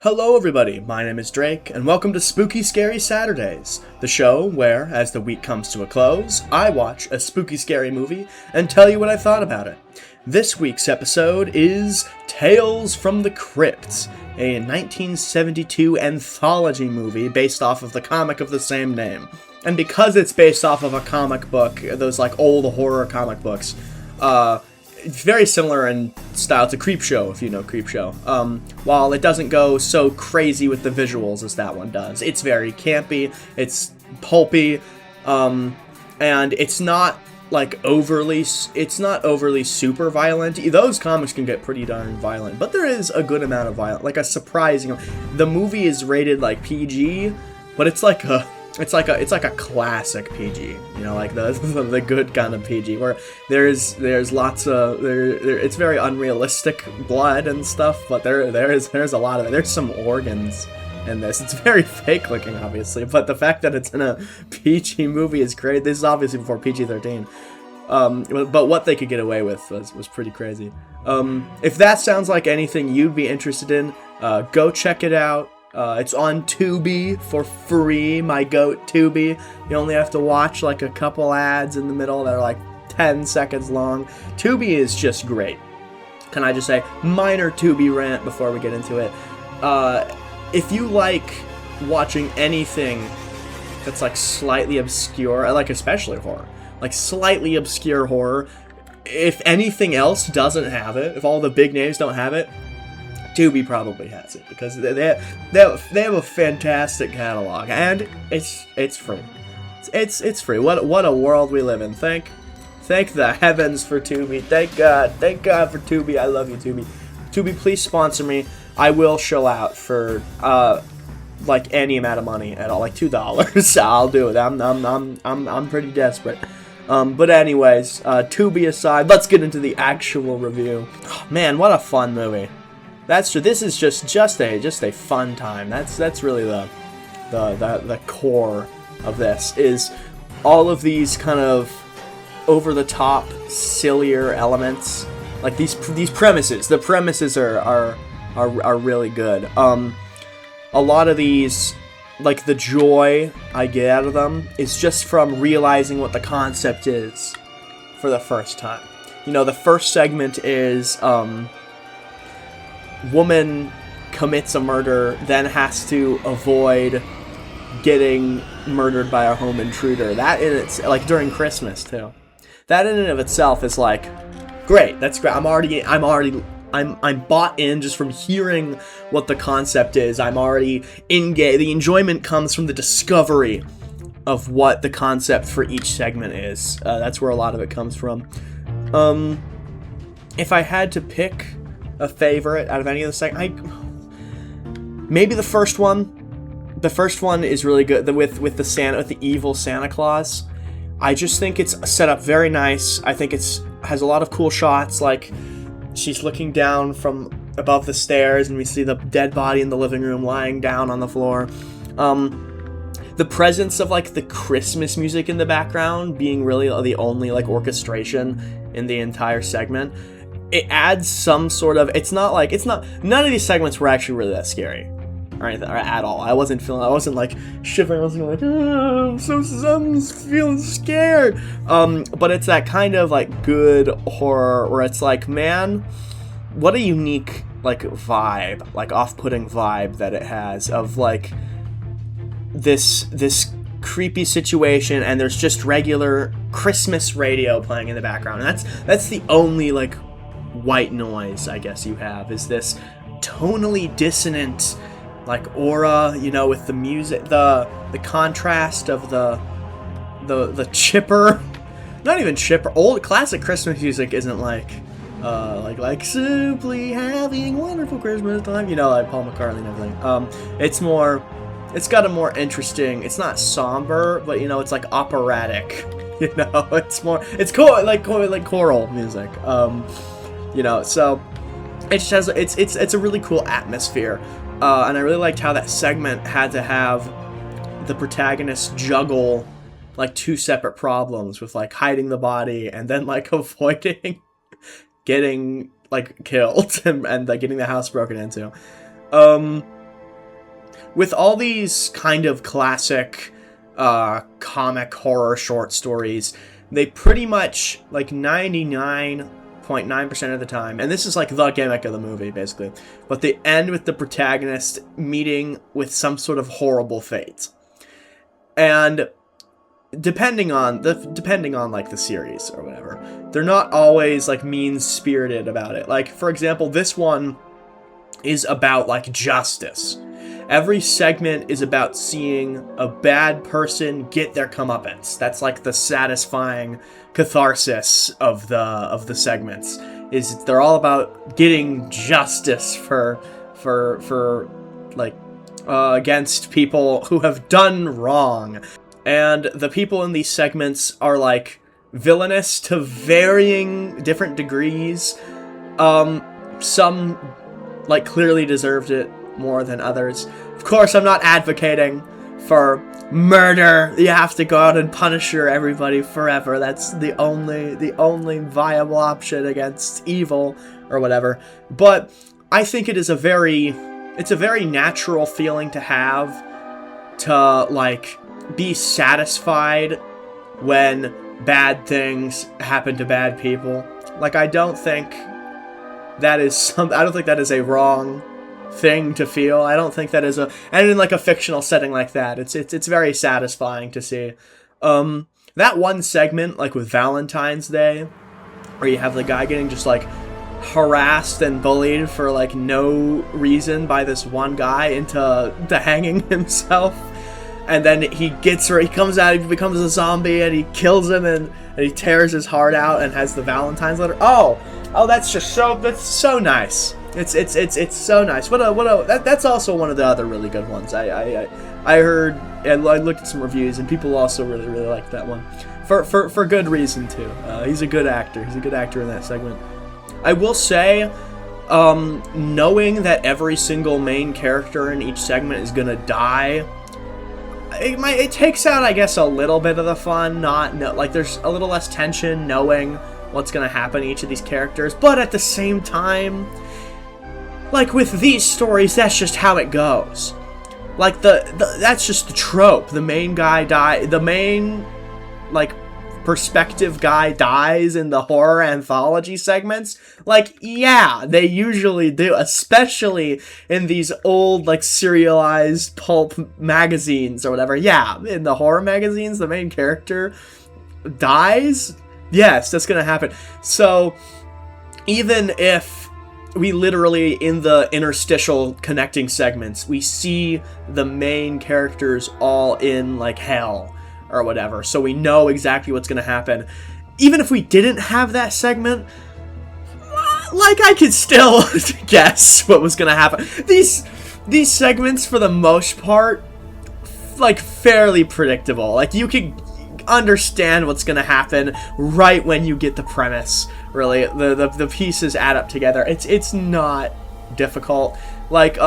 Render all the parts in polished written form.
Hello everybody, my name is Drake, and welcome to Spooky Scary Saturdays, the show where, as the week comes to a close, I watch a spooky scary movie and tell you what I thought about it. This week's episode is Tales from the Crypt, a 1972 anthology movie based off of the comic of the same name. And because it's based off of a comic book, those like old horror comic books, it's very similar in style to Crypt, if you know Crypt. While it doesn't go so crazy with the visuals as that one does. It's very campy, it's pulpy, and it's not overly super violent. Those comics can get pretty darn violent, but there is a good amount of violence, like a surprising. The movie is rated like PG, but it's like a classic PG, you know, like the good kind of PG, where there's lots of it's very unrealistic blood and stuff, but there's a lot of it. There's some organs in this. It's very fake looking, obviously, but the fact that it's in a PG movie is great. This is obviously before PG-13, but what they could get away with was pretty crazy. If that sounds like anything you'd be interested in, go check it out. It's on Tubi for free, my goat Tubi. You only have to watch like a couple ads in the middle that are like 10 seconds long. Tubi is just great. Can I just say, minor Tubi rant before we get into it. If you like watching anything that's like slightly obscure, like especially horror, like slightly obscure horror, if anything else doesn't have it, if all the big names don't have it, Tubi probably has it, because they have a fantastic catalog, and it's free. It's free. What a world we live in. Thank the heavens for Tubi. Thank God for Tubi. I love you, Tubi. Tubi, please sponsor me. I will shell out for like any amount of money at all, like $2. I'll do it. I'm pretty desperate. But anyways, Tubi aside, let's get into the actual review. Oh, man, what a fun movie. That's true. This is just a fun time. That's really the core of this, is all of these kind of over the top, sillier elements, like these premises. The premises are really good. A lot of these, like the joy I get out of them is just from realizing what the concept is for the first time. You know, the first segment is woman commits a murder, then has to avoid getting murdered by a home intruder. That in it's like during Christmas too. That in and of itself is like great. That's great. I'm bought in just from hearing what the concept is. I'm already engaged. The enjoyment comes from the discovery of what the concept for each segment is. That's where a lot of it comes from. If I had to pick a favorite out of any of the segments, maybe the first one. The first one is really good, with the evil Santa Claus. I just think it's set up very nice. I think has a lot of cool shots, like she's looking down from above the stairs and we see the dead body in the living room lying down on the floor. The presence of like the Christmas music in the background being really the only like orchestration in the entire segment. It adds some sort of, none of these segments were actually really that scary or anything, or at all. I wasn't like shivering, I wasn't like, oh, I'm feeling scared. But it's that kind of like good horror where it's like, man, what a unique like vibe, like off-putting vibe that it has of like this creepy situation, and there's just regular Christmas radio playing in the background, and that's the only like white noise I guess you have, is this tonally dissonant like aura, you know, with the music, the contrast of the chipper, not even chipper, old classic Christmas music isn't like simply having wonderful Christmas time, you know, like Paul McCartney and everything. It's got a more interesting, it's not somber, but you know, it's like operatic, you know, it's cool, like choral music. You know, so it just has it's a really cool atmosphere, and I really liked how that segment had to have the protagonist juggle like two separate problems with like hiding the body and then like avoiding getting like killed and like getting the house broken into. with all these kind of classic comic horror short stories, they pretty much, like 99.9% of the time, and this is like the gimmick of the movie basically, but they end with the protagonist meeting with some sort of horrible fate. And depending on like the series or whatever, they're not always like mean-spirited about it. Like, for example, this one is about like justice. Every segment is about seeing a bad person get their comeuppance. That's like the satisfying catharsis of the segments. Is they're all about getting justice for like against people who have done wrong. And the people in these segments are like villainous to varying different degrees. Some like clearly deserved it more than others. Of course, I'm not advocating for murder. You have to go out and punish everybody forever. That's the only viable option against evil or whatever. But I think it's a very natural feeling to have, to like be satisfied when bad things happen to bad people. Like, I don't think that is a wrong thing to feel. I don't think that is and in like a fictional setting like that, it's very satisfying to see. That one segment, like with Valentine's Day, where you have the guy getting just like harassed and bullied for like no reason by this one guy into hanging himself, and then he comes out, he becomes a zombie, and he kills him, and he tears his heart out and has the Valentine's letter. Oh, that's so nice. It's so nice. That's also one of the other really good ones. I heard, and I looked at some reviews, and people also really liked that one, for good reason too. He's a good actor. He's a good actor in that segment. I will say, knowing that every single main character in each segment is gonna die, it takes out, I guess, a little bit of the fun. Like there's a little less tension knowing what's gonna happen to each of these characters, but at the same time, like with these stories, that's just how it goes. Like that's just the trope. The main guy the main like perspective guy dies in the horror anthology segments. Like, yeah, they usually do, especially in these old like serialized pulp magazines or whatever. Yeah, in the horror magazines, the main character dies. Yes, that's gonna happen. So even if we literally, in the interstitial connecting segments, we see the main characters all in like hell or whatever, so we know exactly what's gonna happen. Even if we didn't have that segment, like, I could still guess what was gonna happen. These segments, for the most part, like, fairly predictable. Like, you could understand what's gonna happen right when you get the premise. Really, the pieces add up together. It's not difficult. Like,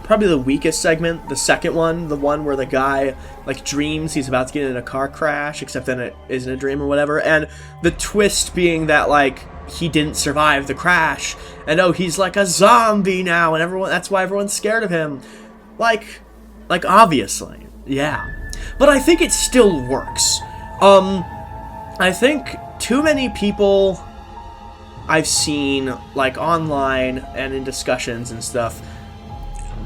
probably the weakest segment, the second one, the one where the guy like dreams he's about to get in a car crash, except then it isn't a dream or whatever, and the twist being that like he didn't survive the crash, and oh, he's like a zombie now, and that's why everyone's scared of him. Like obviously, yeah. But I think it still works. I think too many people I've seen, like, online and in discussions and stuff,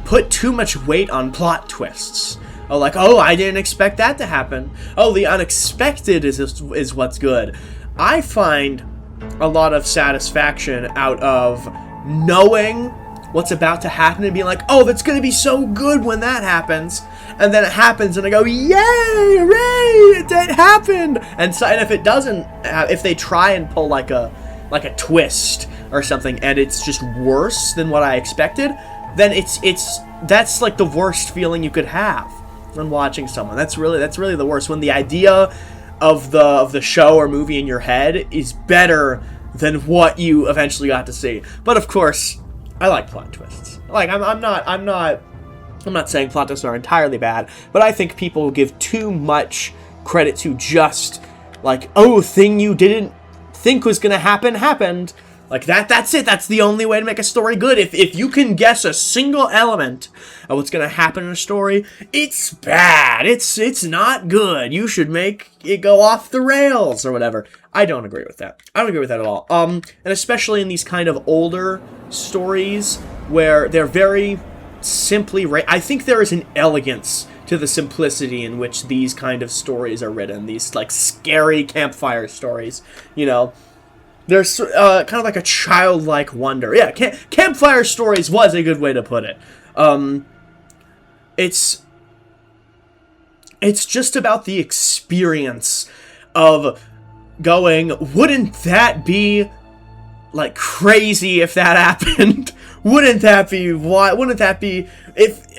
put too much weight on plot twists. Oh, like, oh, I didn't expect that to happen. Oh, the unexpected is what's good. I find a lot of satisfaction out of knowing what's about to happen and being like, oh, that's going to be so good when that happens. And then it happens, and I go, yay, hooray, it happened. And if it doesn't, if they try and pull like a twist or something, and it's just worse than what I expected, then that's like the worst feeling you could have when watching someone. That's really the worst, when the idea of the show or movie in your head is better than what you eventually got to see. But of course, I like plot twists. Like, I'm not saying plot twists are entirely bad, but I think people give too much credit to just like, oh, thing you didn't think was gonna happen happened. Like, that's it. That's the only way to make a story good. If you can guess a single element of what's going to happen in a story, it's bad. It's not good. You should make it go off the rails or whatever. I don't agree with that. I don't agree with that at all. And especially in these kind of older stories where they're very simply... I think there is an elegance to the simplicity in which these kind of stories are written. These, like, scary campfire stories, you know... There's kind of like a childlike wonder. Yeah, campfire stories was a good way to put it. It's just about the experience of going, wouldn't that be, like, crazy if that happened? Wouldn't that be,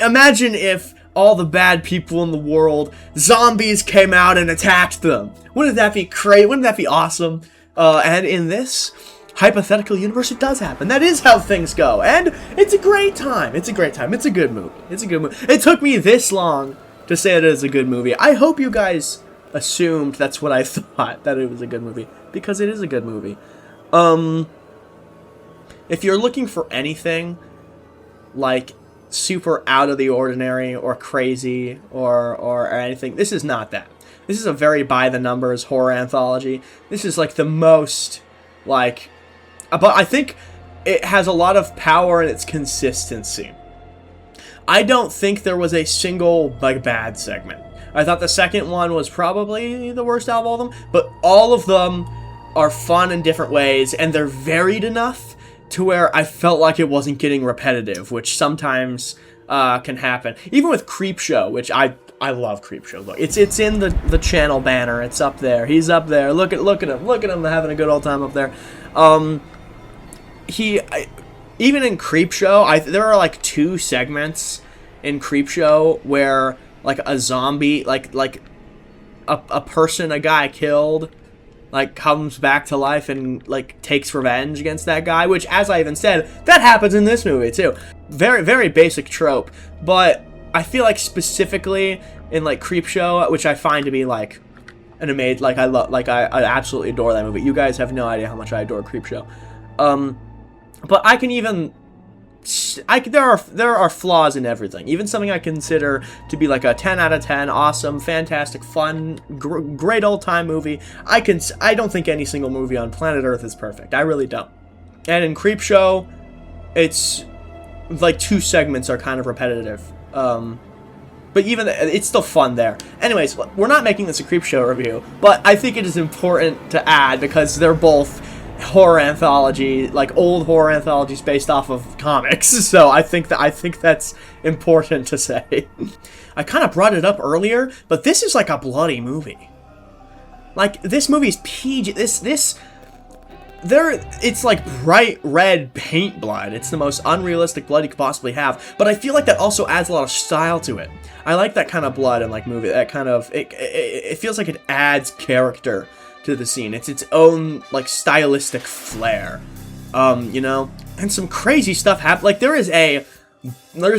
imagine if all the bad people in the world, zombies came out and attacked them. Wouldn't that be crazy? Wouldn't that be awesome? And in this hypothetical universe, it does happen. That is how things go. And it's a great time. It's a great time. It's a good movie. It's a good movie. It took me this long to say it is a good movie. I hope you guys assumed that's what I thought, that it was a good movie. Because it is a good movie. If you're looking for anything, like, super out of the ordinary or crazy or anything, this is not that. This is a very by-the-numbers horror anthology. This is, like, the most, like... But I think it has a lot of power in its consistency. I don't think there was a single, like, bad segment. I thought the second one was probably the worst out of all of them, but all of them are fun in different ways, and they're varied enough to where I felt like it wasn't getting repetitive, which sometimes can happen. Even with Creepshow, which I love Creepshow. Look, it's in the channel banner. It's up there. He's up there. Look at him. Look at him having a good old time up there. Even in Creepshow, there are like 2 segments in Creepshow where like a zombie, like a person a guy killed, like comes back to life and like takes revenge against that guy. Which, as I even said, that happens in this movie too. Very, very basic trope, but I feel like specifically in like Creepshow, which I find to be like an amazing, like I absolutely adore that movie. You guys have no idea how much I adore Creepshow. But I can even, there are flaws in everything. Even something I consider to be like a 10 out of 10, awesome, fantastic, fun, great old time movie. I don't think any single movie on planet Earth is perfect. I really don't. And in Creepshow, it's like 2 segments are kind of repetitive. But even it's still fun there. Anyways, we're not making this a Creepshow review, but I think it is important to add because they're both horror anthology, like old horror anthologies based off of comics. So I think that's important to say. I kind of brought it up earlier, but this is like a bloody movie. Like, this movie's PG. It's like bright red paint blood. It's the most unrealistic blood you could possibly have. But I feel like that also adds a lot of style to it. I like that kind of blood in like movie. That kind of it feels like it adds character to the scene. It's its own like stylistic flair. You know, and some crazy stuff happens. Like there's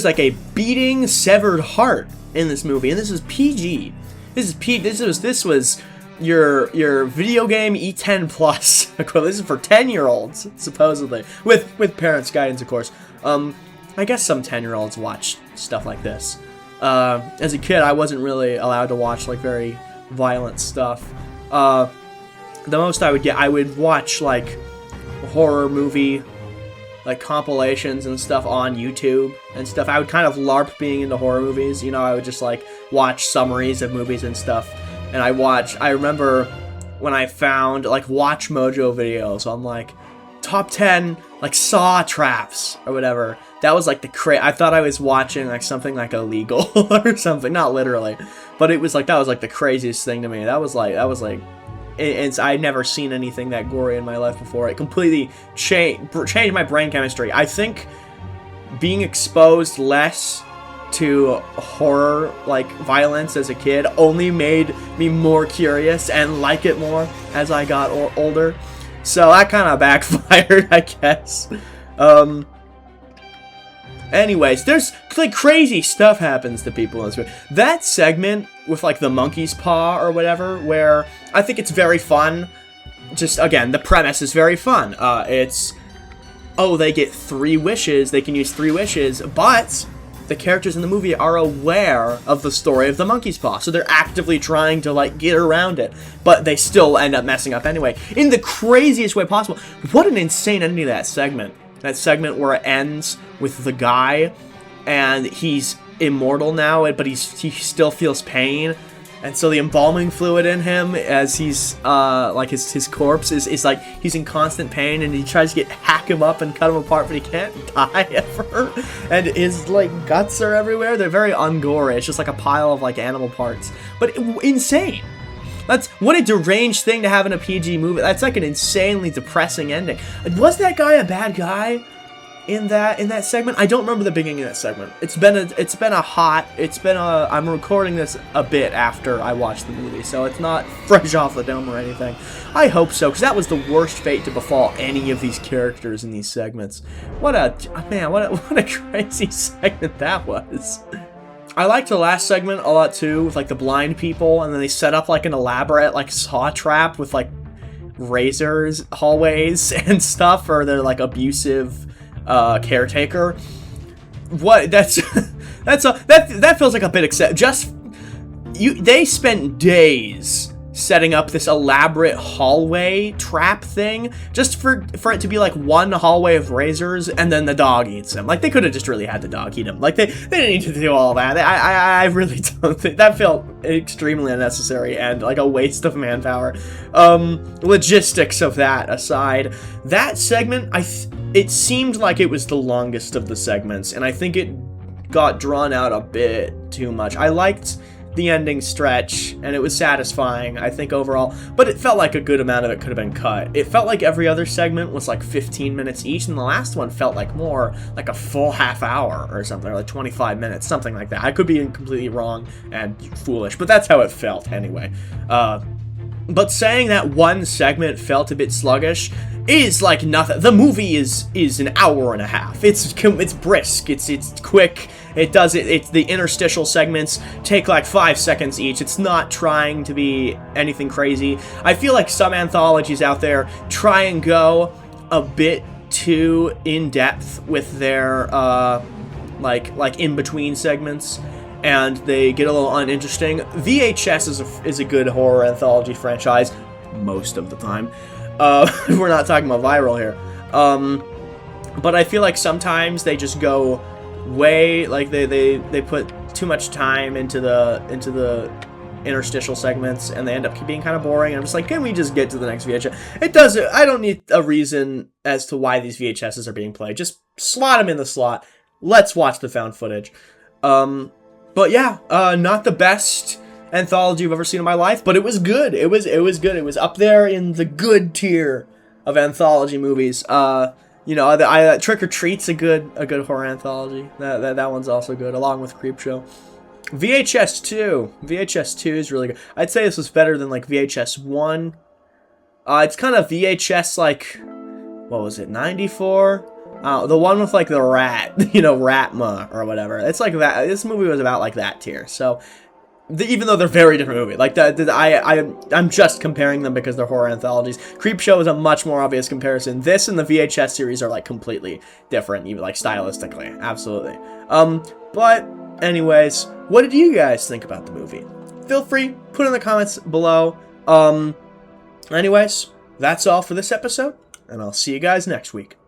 like a beating severed heart in this movie, and this is PG. This was your video game E10 plus equivalent. This is for 10-year-olds supposedly, with parents' guidance, of course. I guess some 10-year-olds watch stuff like this. As a kid, I wasn't really allowed to watch like very violent stuff. The most I would watch like horror movie like compilations and stuff on YouTube and stuff. I would kind of LARP being into horror movies. You know, I would just like watch summaries of movies and stuff. And I remember when I found like Watch Mojo videos on like top 10 like saw traps or whatever. That was like I thought I was watching like something like illegal or something, not literally, but it was like that was like the craziest thing to me. That was like I'd never seen anything that gory in my life before. It completely changed my brain chemistry. I think being exposed less to horror like violence as a kid only made me more curious and like it more as I got older. So that kind of backfired, I guess. Anyways, there's like crazy stuff happens to people in this movie. That segment with like the monkey's paw or whatever, where I think it's very fun. Just again, the premise is very fun. It's oh, they get 3 wishes, they can use 3 wishes, but the characters in the movie are aware of the story of the monkey's paw, so they're actively trying to, like, get around it, but they still end up messing up anyway, in the craziest way possible. What an insane ending to that segment. That segment where it ends with the guy, and he's immortal now, but he still feels pain, and so the embalming fluid in him, as he's, like, his corpse is like, he's in constant pain, and he tries to hack him up and cut him apart, but he can't die ever, and his, like, guts are everywhere. They're very ungory. It's just like a pile of, like, animal parts, but insane. What a deranged thing to have in a PG movie. That's like an insanely depressing ending. Was that guy a bad guy in that segment? I don't remember the beginning of that segment. I'm recording this a bit after I watched the movie, so it's not fresh off the dome or anything. I hope so, because that was the worst fate to befall any of these characters in these segments. What a crazy segment that was. I liked the last segment a lot too, with like the blind people, and then they set up like an elaborate like saw trap with like razors, hallways, and stuff for their like abusive caretaker. What that feels like a bit they spent days setting up this elaborate hallway trap thing just for it to be like one hallway of razors, and then the dog eats him. Like, they could have just really had the dog eat him. Like, they didn't need to do all that. I really don't think that felt extremely unnecessary and like a waste of manpower. Logistics of that aside, that segment, it seemed like it was the longest of the segments, and I think it got drawn out a bit too much. I liked the ending stretch, and it was satisfying, I think, overall, but it felt like a good amount of it could have been cut. It felt like every other segment was like 15 minutes each, and the last one felt like more like a full half hour or something, or like 25 minutes, something like that. I could be completely wrong and foolish, but that's how it felt anyway. But saying that one segment felt a bit sluggish is like nothing. The movie is an hour and a half. It's brisk. It's quick. It's the interstitial segments take like 5 seconds each. It's not trying to be anything crazy. I feel like some anthologies out there try and go a bit too in depth with their like in between segments, and they get a little uninteresting. VHS is a good horror anthology franchise most of the time. We're not talking about viral here. But I feel like sometimes they just go way, like they put too much time into the interstitial segments, and they end up being kind of boring. And I'm just like, can we just get to the next VHS? I don't need a reason as to why these VHSs are being played. Just slot them in the slot. Let's watch the found footage. But yeah, not the best anthology I've ever seen in my life, but it was good. It was good. It was up there in the good tier of anthology movies. Trick or Treat's a good horror anthology. That one's also good, along with Crypt. VHS 2 is really good. I'd say this was better than like VHS 1. It's kind of VHS like, what was it, 94? The one with like the rat, Ratma or whatever. It's like that. This movie was about like that tier. So even though they're very different movies, like I'm just comparing them because they're horror anthologies. Creepshow is a much more obvious comparison. This and the VHS series are like completely different, even like stylistically, absolutely. But anyways, what did you guys think about the movie? Feel free, put in the comments below. Anyways, that's all for this episode, and I'll see you guys next week.